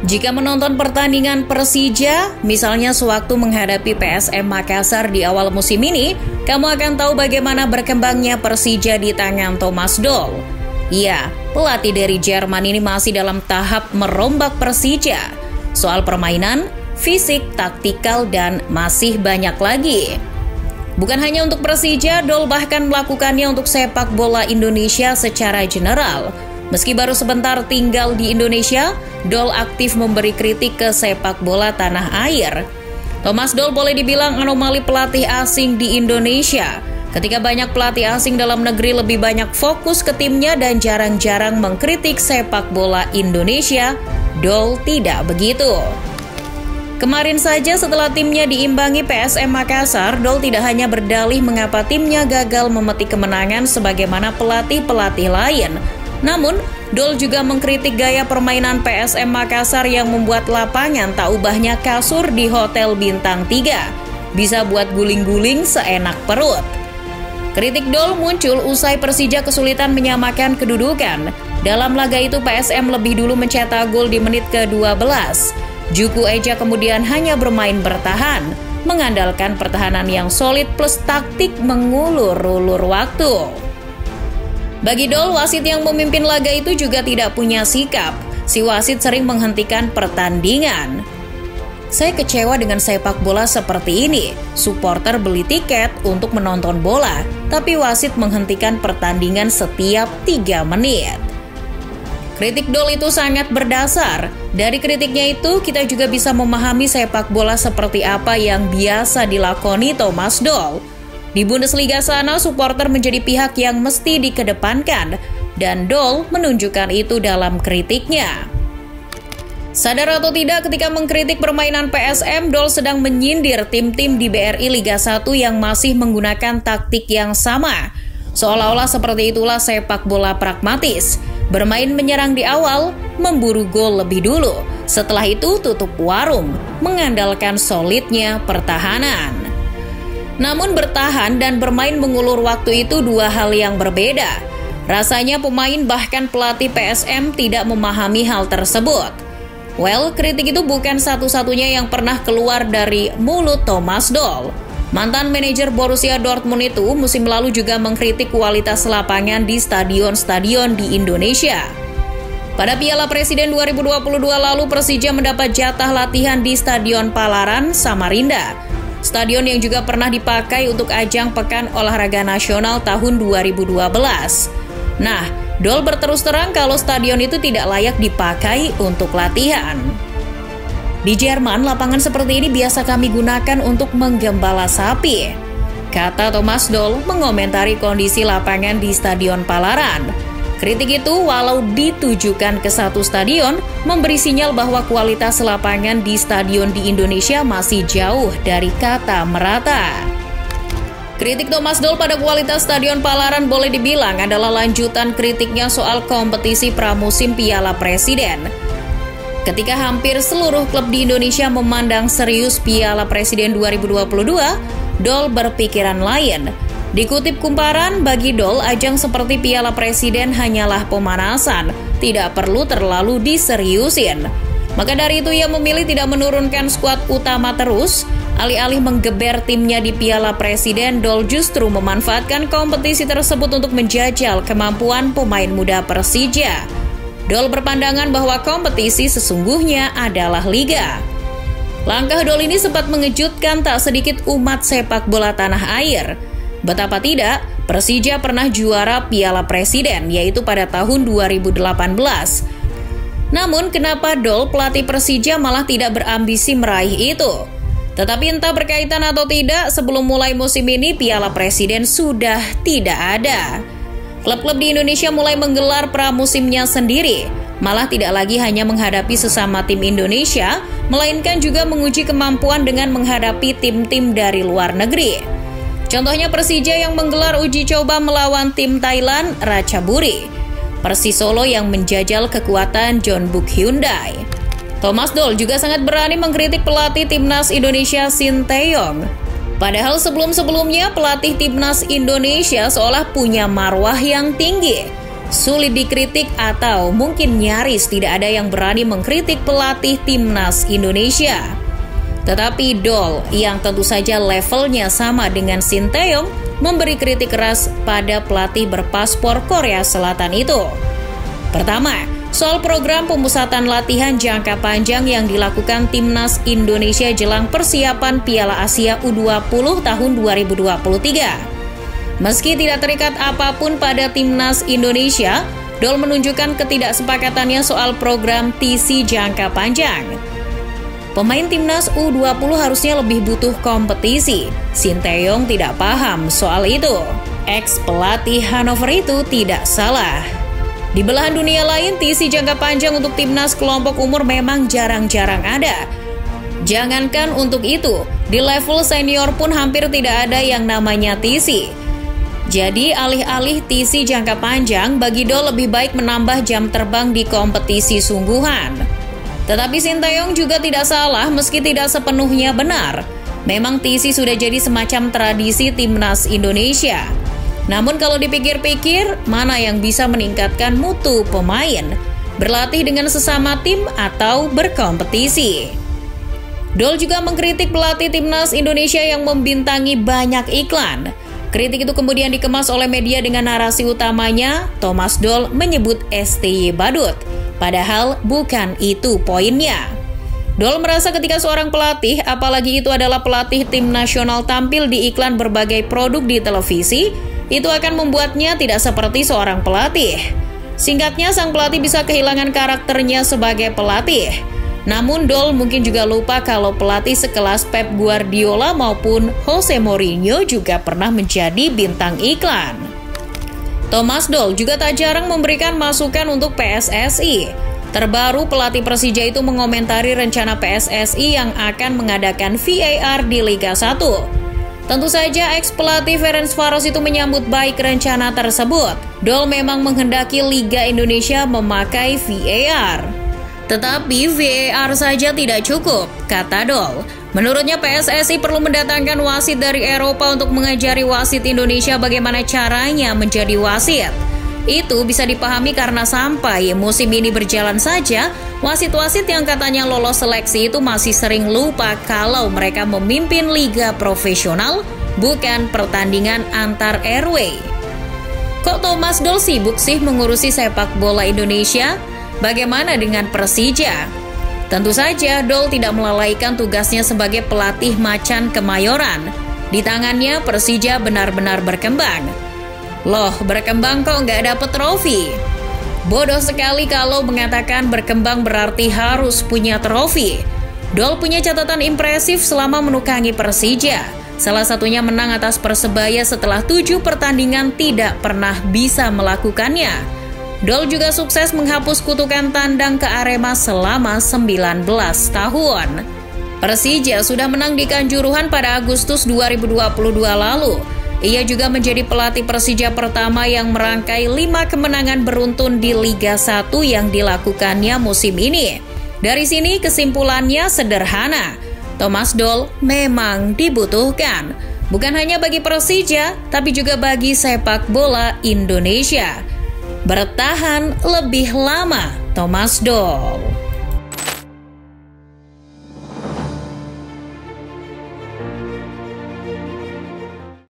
Jika menonton pertandingan Persija, misalnya sewaktu menghadapi PSM Makassar di awal musim ini, kamu akan tahu bagaimana berkembangnya Persija di tangan Thomas Doll. Ya, pelatih dari Jerman ini masih dalam tahap merombak Persija. Soal permainan, fisik, taktikal, dan masih banyak lagi. Bukan hanya untuk Persija, Doll bahkan melakukannya untuk sepak bola Indonesia secara general. Meski baru sebentar tinggal di Indonesia, Doll aktif memberi kritik ke sepak bola tanah air. Thomas Doll boleh dibilang anomali pelatih asing di Indonesia. Ketika banyak pelatih asing dalam negeri lebih banyak fokus ke timnya dan jarang-jarang mengkritik sepak bola Indonesia, Doll tidak begitu. Kemarin saja setelah timnya diimbangi PSM Makassar, Doll tidak hanya berdalih mengapa timnya gagal memetik kemenangan sebagaimana pelatih-pelatih lain. Namun, Doll juga mengkritik gaya permainan PSM Makassar yang membuat lapangan tak ubahnya kasur di Hotel Bintang 3. Bisa buat guling-guling seenak perut. Kritik Doll muncul usai Persija kesulitan menyamakan kedudukan. Dalam laga itu PSM lebih dulu mencetak gol di menit ke-12. Juku Eja kemudian hanya bermain bertahan, mengandalkan pertahanan yang solid plus taktik mengulur-ulur waktu. Bagi Doll, wasit yang memimpin laga itu juga tidak punya sikap. Si wasit sering menghentikan pertandingan. Saya kecewa dengan sepak bola seperti ini. Supporter beli tiket untuk menonton bola, tapi wasit menghentikan pertandingan setiap 3 menit. Kritik Doll itu sangat berdasar. Dari kritiknya itu, kita juga bisa memahami sepak bola seperti apa yang biasa dilakoni Thomas Doll. Di Bundesliga sana, supporter menjadi pihak yang mesti dikedepankan, dan Doll menunjukkan itu dalam kritiknya. Sadar atau tidak, ketika mengkritik permainan PSM, Doll sedang menyindir tim-tim di BRI Liga 1 yang masih menggunakan taktik yang sama. Seolah-olah seperti itulah sepak bola pragmatis. Bermain menyerang di awal, memburu gol lebih dulu. Setelah itu tutup warung, mengandalkan solidnya pertahanan. Namun bertahan dan bermain mengulur waktu itu dua hal yang berbeda. Rasanya pemain bahkan pelatih PSM tidak memahami hal tersebut. Well, kritik itu bukan satu-satunya yang pernah keluar dari mulut Thomas Doll. Mantan manajer Borussia Dortmund itu musim lalu juga mengkritik kualitas lapangan di stadion-stadion di Indonesia. Pada Piala Presiden 2022 lalu, Persija mendapat jatah latihan di Stadion Palaran, Samarinda. Stadion yang juga pernah dipakai untuk ajang Pekan Olahraga Nasional tahun 2012. Nah, Doll berterus terang kalau stadion itu tidak layak dipakai untuk latihan. Di Jerman, lapangan seperti ini biasa kami gunakan untuk menggembala sapi, kata Thomas Doll mengomentari kondisi lapangan di Stadion Palaran. Kritik itu walau ditujukan ke satu stadion, memberi sinyal bahwa kualitas lapangan di stadion di Indonesia masih jauh dari kata merata. Kritik Thomas Doll pada kualitas Stadion Palaran boleh dibilang adalah lanjutan kritiknya soal kompetisi pramusim Piala Presiden. Ketika hampir seluruh klub di Indonesia memandang serius Piala Presiden 2022, Doll berpikiran lain. Dikutip Kumparan, bagi Doll, ajang seperti Piala Presiden hanyalah pemanasan, tidak perlu terlalu diseriusin. Maka dari itu ia memilih tidak menurunkan skuad utama terus. Alih-alih menggeber timnya di Piala Presiden, Doll justru memanfaatkan kompetisi tersebut untuk menjajal kemampuan pemain muda Persija. Doll berpandangan bahwa kompetisi sesungguhnya adalah liga. Langkah Doll ini sempat mengejutkan tak sedikit umat sepak bola tanah air. Betapa tidak, Persija pernah juara Piala Presiden, yaitu pada tahun 2018. Namun, kenapa Doll, pelatih Persija, malah tidak berambisi meraih itu? Tetapi entah berkaitan atau tidak, sebelum mulai musim ini, Piala Presiden sudah tidak ada. Klub-klub di Indonesia mulai menggelar pramusimnya sendiri, malah tidak lagi hanya menghadapi sesama tim Indonesia, melainkan juga menguji kemampuan dengan menghadapi tim-tim dari luar negeri. Contohnya Persija yang menggelar uji coba melawan tim Thailand, Ratchaburi. Persis Solo yang menjajal kekuatan Jeonbuk Hyundai. Thomas Doll juga sangat berani mengkritik pelatih Timnas Indonesia Sinteyong. Padahal sebelum-sebelumnya pelatih Timnas Indonesia seolah punya marwah yang tinggi. sulit dikritik atau mungkin nyaris tidak ada yang berani mengkritik pelatih timnas Indonesia. Tetapi Dol yang tentu saja levelnya sama dengan Sinteyong memberi kritik keras pada pelatih berpaspor Korea Selatan itu. Pertama, soal program pemusatan latihan jangka panjang yang dilakukan timnas Indonesia jelang persiapan Piala Asia U20 tahun 2023. Meski tidak terikat apapun pada timnas Indonesia, Dol menunjukkan ketidaksepakatannya soal program TC jangka panjang. Pemain timnas U20 harusnya lebih butuh kompetisi. Sinteyong tidak paham soal itu. Ex-pelatih Hannover itu tidak salah. Di belahan dunia lain, TC jangka panjang untuk timnas kelompok umur memang jarang-jarang ada. Jangankan untuk itu, di level senior pun hampir tidak ada yang namanya TC. Jadi alih-alih TC jangka panjang, bagi Dol lebih baik menambah jam terbang di kompetisi sungguhan. Tetapi Sinteyong juga tidak salah meski tidak sepenuhnya benar. Memang TC sudah jadi semacam tradisi timnas Indonesia. Namun kalau dipikir-pikir, mana yang bisa meningkatkan mutu pemain? Berlatih dengan sesama tim atau berkompetisi? Dol juga mengkritik pelatih timnas Indonesia yang membintangi banyak iklan. Kritik itu kemudian dikemas oleh media dengan narasi utamanya, Thomas Dol menyebut STY badut. Padahal bukan itu poinnya. Dol merasa ketika seorang pelatih, apalagi itu adalah pelatih tim nasional tampil di iklan berbagai produk di televisi, itu akan membuatnya tidak seperti seorang pelatih. Singkatnya, sang pelatih bisa kehilangan karakternya sebagai pelatih. Namun Dol mungkin juga lupa kalau pelatih sekelas Pep Guardiola maupun Jose Mourinho juga pernah menjadi bintang iklan. Thomas Dol juga tak jarang memberikan masukan untuk PSSI. Terbaru, pelatih Persija itu mengomentari rencana PSSI yang akan mengadakan VAR di Liga 1. Tentu saja ex-pelatih Ferencvaros itu menyambut baik rencana tersebut. Dol memang menghendaki Liga Indonesia memakai VAR. Tetapi VAR saja tidak cukup, kata Dol. Menurutnya PSSI perlu mendatangkan wasit dari Eropa untuk mengajari wasit Indonesia bagaimana caranya menjadi wasit. Itu bisa dipahami karena sampai musim ini berjalan saja, wasit-wasit yang katanya lolos seleksi itu masih sering lupa kalau mereka memimpin liga profesional, bukan pertandingan antar RW. Kok Thomas Dol sibuk sih mengurusi sepak bola Indonesia? Bagaimana dengan Persija? Tentu saja Dol tidak melalaikan tugasnya sebagai pelatih macan Kemayoran. Di tangannya Persija benar-benar berkembang. Loh, berkembang kok nggak dapet trofi? Bodoh sekali kalau mengatakan berkembang berarti harus punya trofi. Dol punya catatan impresif selama menukangi Persija. Salah satunya menang atas Persebaya setelah 7 pertandingan tidak pernah bisa melakukannya. Dol juga sukses menghapus kutukan tandang ke Arema selama 19 tahun. Persija sudah menang di Kanjuruhan pada Agustus 2022 lalu. Ia juga menjadi pelatih Persija pertama yang merangkai 5 kemenangan beruntun di Liga 1 yang dilakukannya musim ini. Dari sini kesimpulannya sederhana. Thomas Dol memang dibutuhkan. Bukan hanya bagi Persija, tapi juga bagi sepak bola Indonesia. Bertahan lebih lama, Thomas Dol.